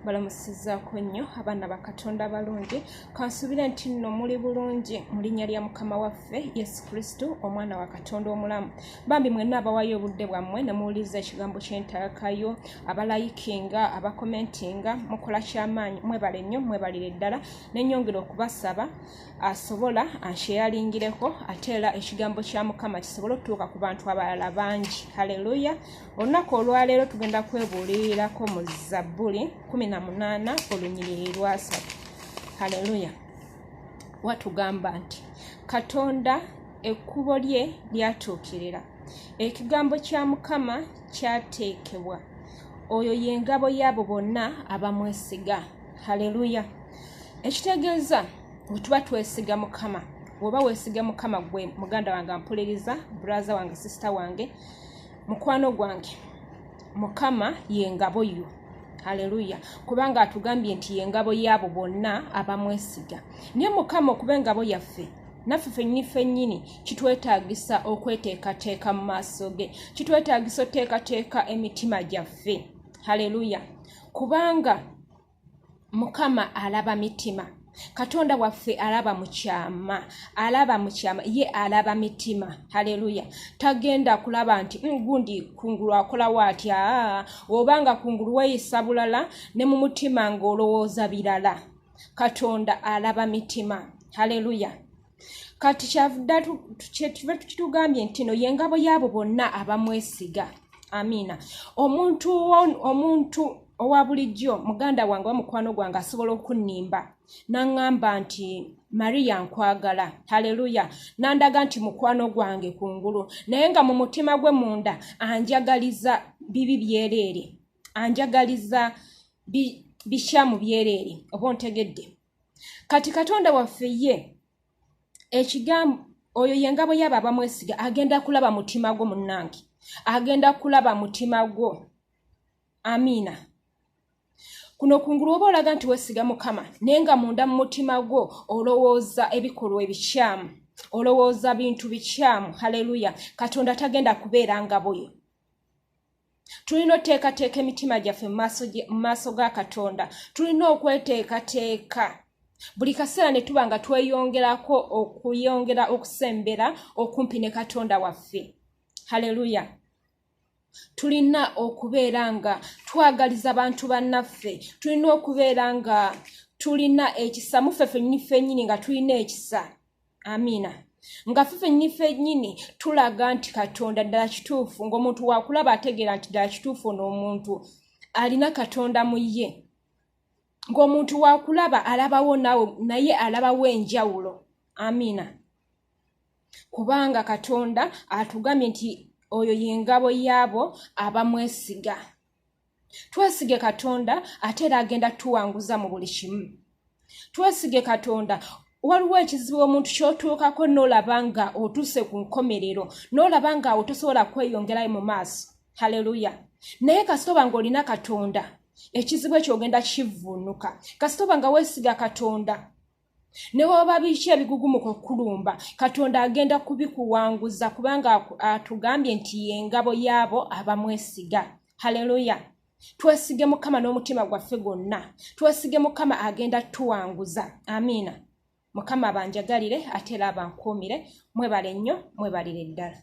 balamusizzaako nnyo abaana ba Katonda balungi. Kansubire nti nno muli bulungi mu linnya lya Mukama waffe Yesu Kristo omwana wa Katonda omulamu. Bambi mwenna abawayo obudde bwammwe ne muwuliriza ekigambo ky'entakayo, abalayikinga, abakomentinga, mukola ky'amaanyi, mwebale nnyo, mwebalire ddala. Ne nnyongera okubasaba asobola ansheyalingireko ate era ekigambo kya Mukama kisobole okutuuka ku bantu abalala bangi. Haleluya. Olunaku olwaleero tugenda kwebuulirirako mu ZABBULI 18 olunyiriri lwa 3. Haleluya. Watugamba nti Katonda ekkubo lye lyatuukirira. Ekigambo kya Mukama kyateekebwa. Oyo y'engabo y'abo bonna abamwesiga. Haleluya. Ekitegeeza bwe tuba twesiga Mukama, bw'oba weesiga Mukama gwe muganda wange ampuliriza, brother wange, sister wange, mukwano gwange, Mukama y'engabo yo. Haleluya. Kubanga atugambye nti y'engabo y'abo bonna abamwesiga. Naye Mukama okuba engabo yaffe, naffe ffennyini kitwetaagisa okweteekateeka mu maaso ge, kitwetaagisa oteekateeka emitima gyaffe. Haleluya. Kubanga Mukama alaba mitima. Katonda waffe alaba mu kyama, ye alaba mitima. Haleluya. Tagenda kulaba nti gundi kungulu akola watya, obanga kungulu weeyisa bulala ne mu mutima ng'olowooza birala. Katonda alaba mitima. Haleluya. Kati kyavudda tukitugambye nti no y'engabo y'abo bonna abamwesiga. Amina. Omuntu owa bulijjo, muganda wange wa mukwano gwange asobola okunnimba n'aŋŋamba nti Maria nkwagala. Haleluya. Nandaga nti mukwano gwange kungulu, naye nga mu mutima gwe munda anjagaliza bibi byereere, anjagaliza bikyamu byereere. Oba ontegedde? Kati Katonda waffe ye ekigambo oyo y'engabo y'abo abamwesiga, agenda kulaba mutima gwo munnange, agenda kulaba mutima gwo. Amina. Kuno kungulu oba olaga nti weesiga Mukama naye nga munda mu mutima gwo olowooza ebikolwa ebikyamu, olowooza bintu bikyamu. Haleluya. Katonda tagenda kubeera ngabo yo. Tulina oteekateeka emitima gyaffe mu maaso ga Katonda. Tulina okweteekateeka buli kaseera ne tuba nga tweyongerako okuyongera okusembera okumpi ne Katonda waffe. Haleluya. Tulina okubeera nga twagaliza bantu bannaffe, tulina okubeera nga tulina ekisa muffe ffennyini nga tulina ekisa. Amina. Nga ffe ffennyini tulaga nti Katonda ddala kituufu, ng'omuntu waakulaba ategeera nti ddala kituufu n'omuntu alina Katonda mu ye. Ng'omuntu waakulaba alabawo naye alabawo enjawulo. Amina. Kubanga Katonda atugambye nti oyo y'engabo y'abo abamwesiga. Twesige Katonda ate era agenda tuwanguza mu buli kimu. Twesige Katonda. Waliwo ekizibu omuntu ky'otuukako n'olaba nga otuuse ku nkomerero, n'olaba nga otosobola kweyongerayo mu maaso. Haleluya. Naye kasitoba ng'olina Katonda, ekizibu ekyo ogenda kivvuunuka. Kasitoba nga weesiga Katonda, ne waba biki ebigugumuka okulumba, Katonda agenda kubikuwanguza kubanga atugambye nti y'engabo y'abo abamwesiga. Haleluya. Twesige Mukama n'omutima gwaffe gwonna. Twesige Mukama agenda tuwanguza. Amina. Mukama abanjagalire ate era abankuumire. Mwebale nnyo, mwebalire ddala.